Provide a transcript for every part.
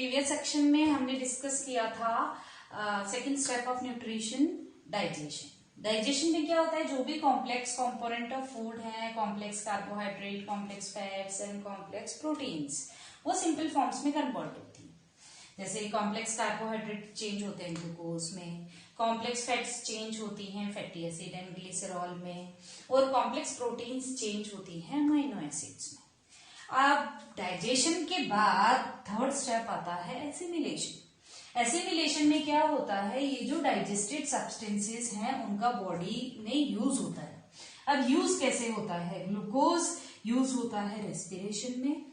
Previous section में हमने discuss किया था second step of nutrition, digestion. Digestion में क्या होता है, जो भी कॉम्प्लेक्स कंपोनेंट ऑफ फूड है, complex carbohydrate, complex fats and complex proteins, वो सिंपल फॉर्म्स में कन्वर्ट होती है। जैसे कॉम्प्लेक्स कार्बोहाइड्रेट चेंज होते हैं ग्लूकोज में, कॉम्प्लेक्स फैट्स चेंज होती हैं फैटी एसिड एंड ग्लिसरॉल में, और कॉम्प्लेक्स प्रोटीन्स चेंज होती हैं अमीनो एसिड्स में। अब डाइजेशन के बाद थर्ड स्टेप आता है एसिमिलेशन। एसिमिलेशन में क्या होता है, ये जो डाइजेस्टेड सब्सटेंसेस हैं उनका बॉडी में यूज होता है। अब यूज कैसे होता है, ग्लूकोज यूज होता है रेस्पिरेशन में,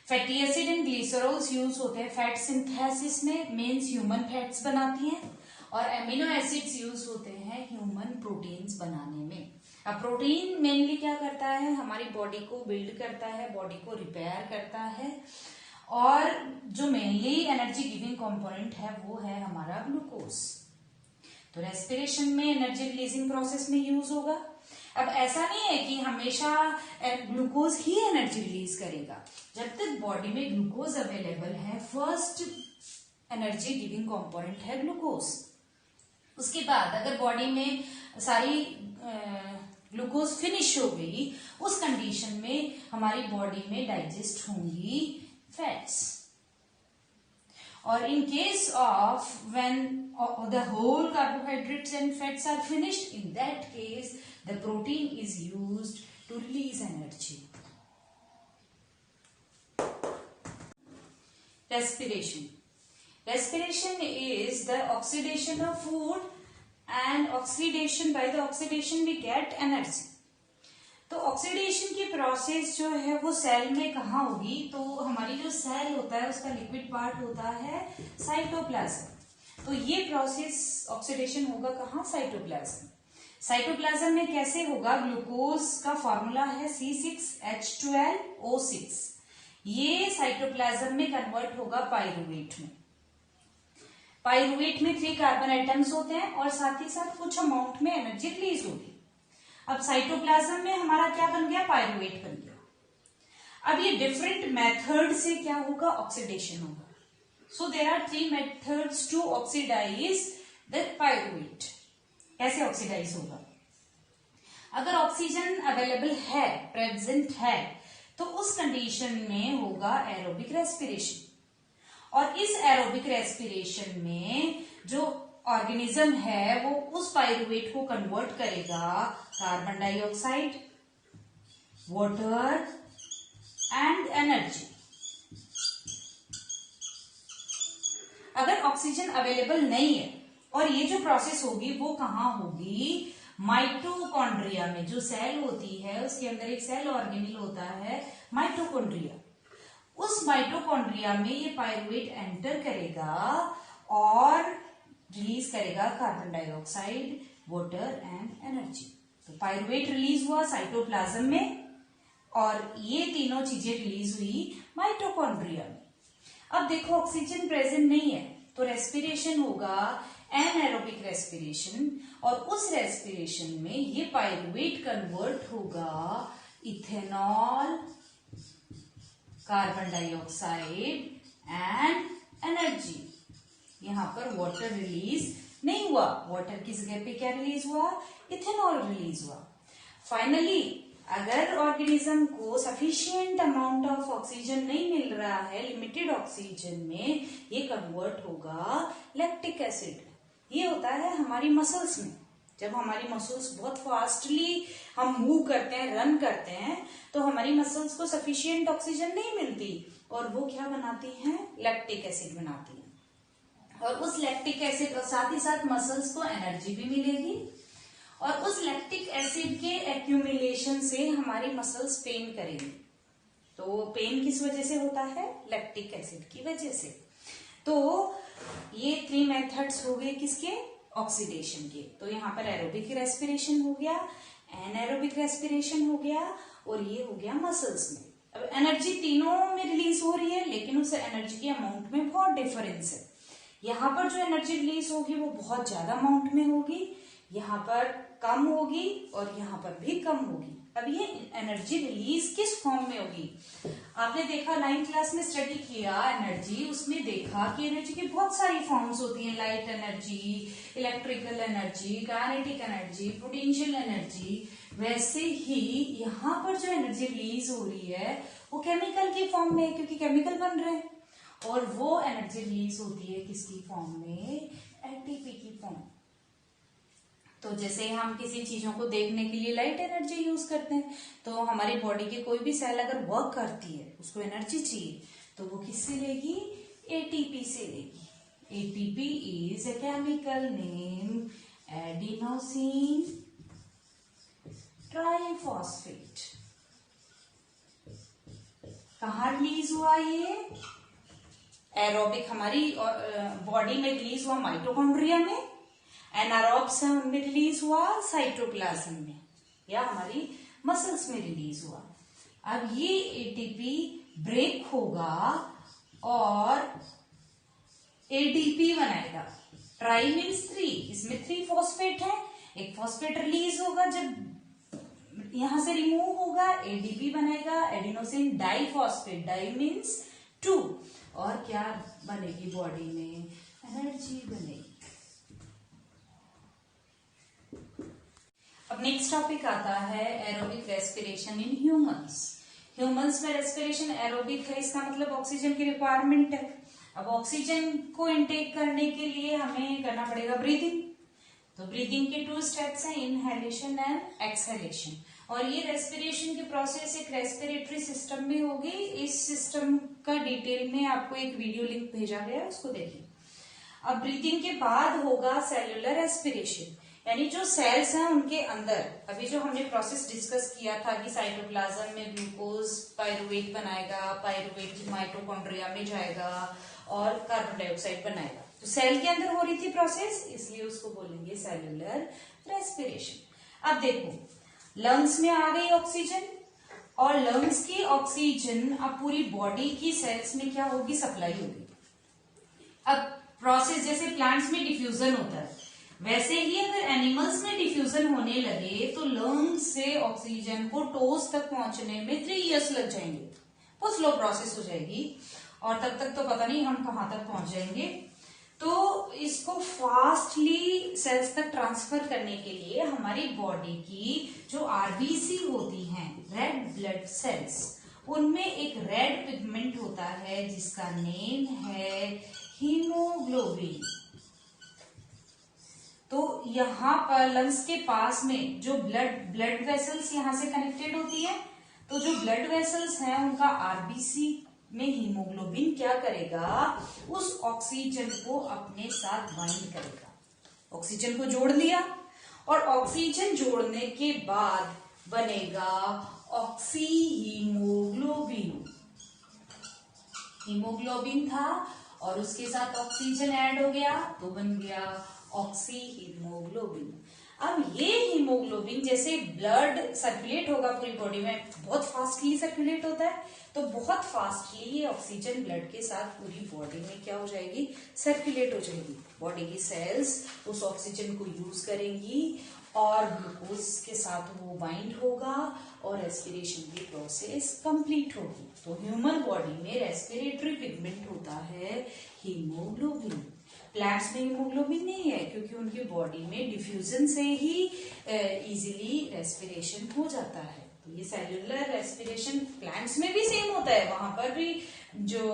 fatty acid and glycerols use होते हैं फैट सिंथेसिस में, मीन्स ह्यूमन फैट्स बनाती हैं, और एमिनो एसिड्स यूज होते हैं ह्यूमन प्रोटीन्स बनाने में। अब प्रोटीन मेनली क्या करता है, हमारी बॉडी को बिल्ड करता है, बॉडी को रिपेयर करता है, और जो मेनली एनर्जी गिविंग कंपोनेंट है वो है हमारा ग्लूकोज। तो रेस्पिरेशन में एनर्जी रिलीजिंग प्रोसेस में यूज होगा। अब ऐसा नहीं है कि हमेशा ग्लूकोज ही एनर्जी रिलीज करेगा। जब तक बॉडी में ग्लूकोज अवेलेबल है, फर्स्ट एनर्जी गिविंग कंपोनेंट है ग्लूकोज। उसके बाद अगर बॉडी में सारी ग्लूकोज फिनिश हो गई, उस कंडीशन में हमारी बॉडी में डाइजेस्ट होंगी फैट्स। और in case of when the whole carbohydrates and fats are finished, in that case the protein is used to release energy. Respiration is the oxidation of food, and oxidation, by the oxidation we get energy. तो oxidation की process जो है वो cell में कहाँ होगी, तो हमारी जो सेल होता है उसका लिक्विड पार्ट होता है साइटोप्लाज्म। तो ये प्रोसेस ऑक्सीडेशन होगा कहाँ, साइटोप्लाज्म। साइटोप्लाज्म में कैसे होगा, ग्लूकोज का फॉर्मूला है C6H12O6। ये साइटोप्लाज्म में कन्वर्ट होगा पाइरूवेट में। पाइरूवेट में 3 कार्बन एटम्स होते हैं और साथ ही साथ कुछ अमाउंट में एनर्जी रिलीज होगी। अब साइटोप्लाज्म में हमारा क्या बन गया, पाइरूवेट बन गया। अब ये डिफरेंट मेथड से क्या होगा, ऑक्सीडेशन होगा। So there are 3 methods to oxidize the pyruvate. कैसे ऑक्सीडाइज होगा, अगर ऑक्सीजन अवेलेबल है, प्रेजेंट है, तो उस कंडीशन में होगा एरोबिक रेस्पिरेशन। और इस एरोबिक रेस्पिरेशन में जो ऑर्गेनिज्म है वो उस पाइरूवेट को कन्वर्ट करेगा carbon dioxide, water and energy. अगर ऑक्सीजन अवेलेबल नहीं है, और ये जो प्रोसेस होगी वो कहाँ होगी, माइटोकॉन्ड्रिया में। जो सेल होती है उसके अंदर एक सेल ऑर्गेनिल होता है माइटोकॉन्ड्रिया। उस माइटोकॉन्ड्रिया में ये पाइरूवेट एंटर करेगा और रिलीज करेगा carbon dioxide, water and energy. तो पाइरूवेट रिलीज हुआ साइटोप्लाज्म में, और ये तीनों चीजें रिलीज हुई माइटोकॉन्ड्रिया में। अब देखो ऑक्सीजन प्रेजेंट नहीं है, तो रेस्पिरेशन होगा एनएरोबिक रेस्पिरेशन, और उस रेस्पिरेशन में ये पाइरूवेट कन्वर्ट होगा ethanol, carbon dioxide and energy. यहां पर वाटर रिलीज नहीं हुआ, वाटर की जगह पे क्या रिलीज हुआ, इथेनॉल रिलीज हुआ। फाइनली अगर ऑर्गेनिज्म को सफिशिएंट अमाउंट ऑफ ऑक्सीजन नहीं मिल रहा है, लिमिटेड ऑक्सीजन में, ये कन्वर्ट होगा लैक्टिक एसिड। ये होता है हमारी मसल्स में। जब हमारी मसल्स बहुत फास्टली हम मूव करते हैं, रन करते हैं, तो हमारी मसल्स को सफिशिएंट ऑक्सीजन नहीं मिलती, और वो क्या बनाती हैं, लैक्टिक एसिड बनाती हैं। और उस लैक्टिक एसिड और साथ ही साथ मसल्स को एनर्जी भी मिलेगी, और उस लैक्टिक एसिड के एक्यूमुलेशन से हमारी मसल्स पेन करेंगी। तो पेन किस वजह से होता है, लैक्टिक एसिड की वजह से। तो ये 3 मेथड्स हो गए किसके, ऑक्सीडेशन के। तो यहाँ पर एरोबिक रेस्पिरेशन हो गया, एनएरोबिक रेस्पिरेशन हो गया, और ये हो गया मसल्स में। अब एनर्जी तीनों में रिलीज हो रही है, लेकिन उस एनर्जी के अमाउंट में बहुत डिफरेंस है। यहाँ पर जो एनर्जी रिलीज होगी वो बहुत ज्यादा अमाउंट में होगी, यहाँ पर कम होगी, और यहाँ पर भी कम होगी। अब ये एनर्जी रिलीज किस फॉर्म में होगी? आपने देखा 9th क्लास में स्टडी किया एनर्जी, उसमें देखा कि एनर्जी की बहुत सारी फॉर्म्स होती हैं, light energy, electrical energy, kinetic energy, potential energy. वैसे ही यहाँ पर जो एनर्जी रिलीज हो रही है वो केमिकल की फॉर्म में है, क्योंकि केमिकल बन रहे हैं, और वो एनर्जी रिलीज होती है किसकी फॉर्म में? एटीपी की फॉर्म। तो जैसे हम किसी चीजों को देखने के लिए लाइट एनर्जी यूज करते हैं, तो हमारी बॉडी की कोई भी सेल अगर वर्क करती है, उसको एनर्जी चाहिए, तो वो किससे लेगी? एटीपी से लेगी। ATP is a chemical name adenosine triphosphate. कहाँ रिलीज हुआ ये? एरोबिक हमारी बॉडी में रिलीज हुआ माइटोकॉन्ड्रिया में, एनारोब्स है उनमें रिलीज हुआ साइटोप्लाज्म में, या हमारी मसल्स में रिलीज हुआ। अब ये एटीपी ब्रेक होगा और एडीपी बनाएगा। ट्राई मीन्स 3, इसमें 3 फॉस्फेट है, एक फॉस्फेट रिलीज होगा, जब यहां से रिमूव होगा एडीपी बनेगा, एडिनोसिन डाइफॉस्फेट, डाई मीन्स 2, और क्या बनेगी बॉडी में? एनर्जी बनेगी। अब नेक्स्ट टॉपिक आता है aerobic respiration in humans. Humans में रेस्पिरेशन एरोबिक है, इसका मतलब ऑक्सीजन की रिक्वायरमेंट है। अब ऑक्सीजन को इनटेक करने के लिए हमें करना पड़ेगा ब्रीदिंग। तो ब्रीदिंग के 2 स्टेप्स हैं, इनहेलेशन एंड एक्सहेलेशन, और ये रेस्पिरेशन की प्रोसेस एक रेस्पिरेटरी सिस्टम में होगी। इस सिस्टम का डिटेल में आपको एक वीडियो लिंक भेजा गया है, उसको देखिए। अब ब्रीदिंग के बाद होगा सेल्यूलर रेस्पिरेशन, यानी जो सेल्स हैं उनके अंदर, अभी जो हमने प्रोसेस डिस्कस किया था कि साइटोप्लाज्म में ग्लूकोज पायरुवेट बनाएगा, पायरुवेट माइटोकॉन्ड्रिया में जाएगा और कार्बन डाइऑक्साइड बनाएगा, तो सेल के अंदर हो रही थी प्रोसेस, इसलिए उसको बोलेंगे सेल्यूलर रेस्पिरेशन। अब देखो लंग्स में आ गई ऑक्सीजन, और लंग्स की ऑक्सीजन अब पूरी बॉडी की सेल्स में क्या होगी? सप्लाई होगी। अब प्रोसेस जैसे प्लांट्स में डिफ्यूजन होता है, वैसे ही अगर एनिमल्स में डिफ्यूजन होने लगे तो लंग्स से ऑक्सीजन को टोज तक पहुंचने में 3 इयर्स लग जाएंगे, बहुत स्लो प्रोसेस हो जाएगी, और तब तक तो पता नहीं हम कहां तक पहुंच जाएंगे। तो इसको फास्टली सेल्स तक ट्रांसफर करने के लिए हमारी बॉडी की जो आरबीसी होती हैं, रेड ब्लड सेल्स, उनमें एक रेड पिगमेंट होता है जिसका नेम है हीमोग्लोबिन। तो यहाँ पर लंग्स के पास में जो ब्लड वेसल्स यहाँ से कनेक्टेड होती है, तो जो ब्लड वेसल्स हैं उनका आरबीसी में हीमोग्लोबिन क्या करेगा? उस ऑक्सीजन को अपने साथ बाइंड करेगा। ऑक्सीजन को जोड़ लिया, और ऑक्सीजन जोड़ने के बाद बनेगा ऑक्सी हीमोग्लोबिन। हीमोग्लोबिन था और उसके साथ ऑक्सीजन ऐड हो गया तो बन गया ऑक्सी हीमोग्लोबिन। अब ये हीमोग्लोबिन जैसे ब्लड सर्कुलेट होगा पूरी बॉडी में, बहुत फास्टली सर्कुलेट होता है, तो बहुत फास्टली ये ऑक्सीजन ब्लड के साथ पूरी बॉडी में क्या हो जाएगी? सर्कुलेट हो जाएगी। बॉडी की सेल्स उस ऑक्सीजन को यूज करेंगी और ग्लूकोज के साथ वो बाइंड होगा और रेस्पिरेशन की प्रोसेस कंप्लीट होगी। तो ह्यूमन बॉडी में रेस्पिरेटरी पिगमेंट होता है हीमोग्लोबिन। प्लांट्स में हीमोग्लोबिन नहीं है क्योंकि उनकी बॉडी में डिफ्यूजन से ही इजीली रेस्पिरेशन हो जाता है। तो ये सेल्यूलर रेस्पिरेशन प्लांट्स में भी सेम होता है, वहां पर भी जो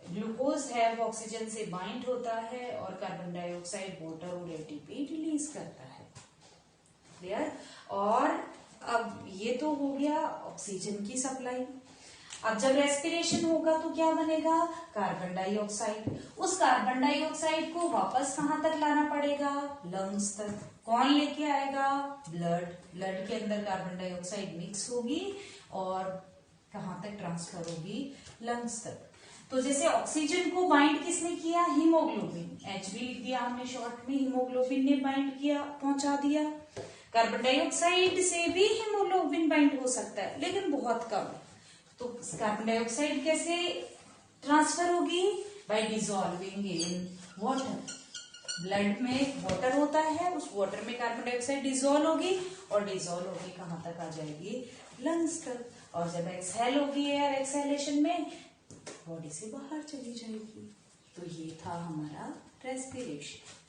ग्लूकोज है वो ऑक्सीजन से बाइंड होता है और कार्बन डाइऑक्साइड, वाटर और एटीपी रिलीज करता है। क्लियर? और अब ये तो हो गया ऑक्सीजन की सप्लाई। अब जब रेस्पिरेशन होगा तो क्या बनेगा? Carbon dioxide. उस कार्बन डाइऑक्साइड को वापस कहां तक लाना पड़ेगा? लंग्स तक। कौन लेके आएगा? ब्लड। ब्लड के अंदर कार्बन डाइऑक्साइड मिक्स होगी और कहां तक ट्रांसफर होगी? लंग्स तक। तो जैसे ऑक्सीजन को बाइंड किसने किया? हीमोग्लोबिन। एच भी लिख दिया हमने शॉर्ट में, हीमोग्लोबिन ने बाइंड किया, पहुंचा दिया। कार्बन डाइऑक्साइड से भी हीमोग्लोबिन बाइंड हो सकता है लेकिन बहुत कम। तो कार्बन डाइऑक्साइड कैसे ट्रांसफर होगी? Bye dissolving in water. Blood में वाटर होता है, उस वाटर में कार्बन डाइऑक्साइड डिजोल्व होगी और डिजोल्व होगी कहाँ तक आ जाएगी, लंग्स तक, और जब एक्सहेल होगी एयर एक्सहेलेशन में बॉडी से बाहर चली जाएगी। तो ये था हमारा रेस्पिरेशन।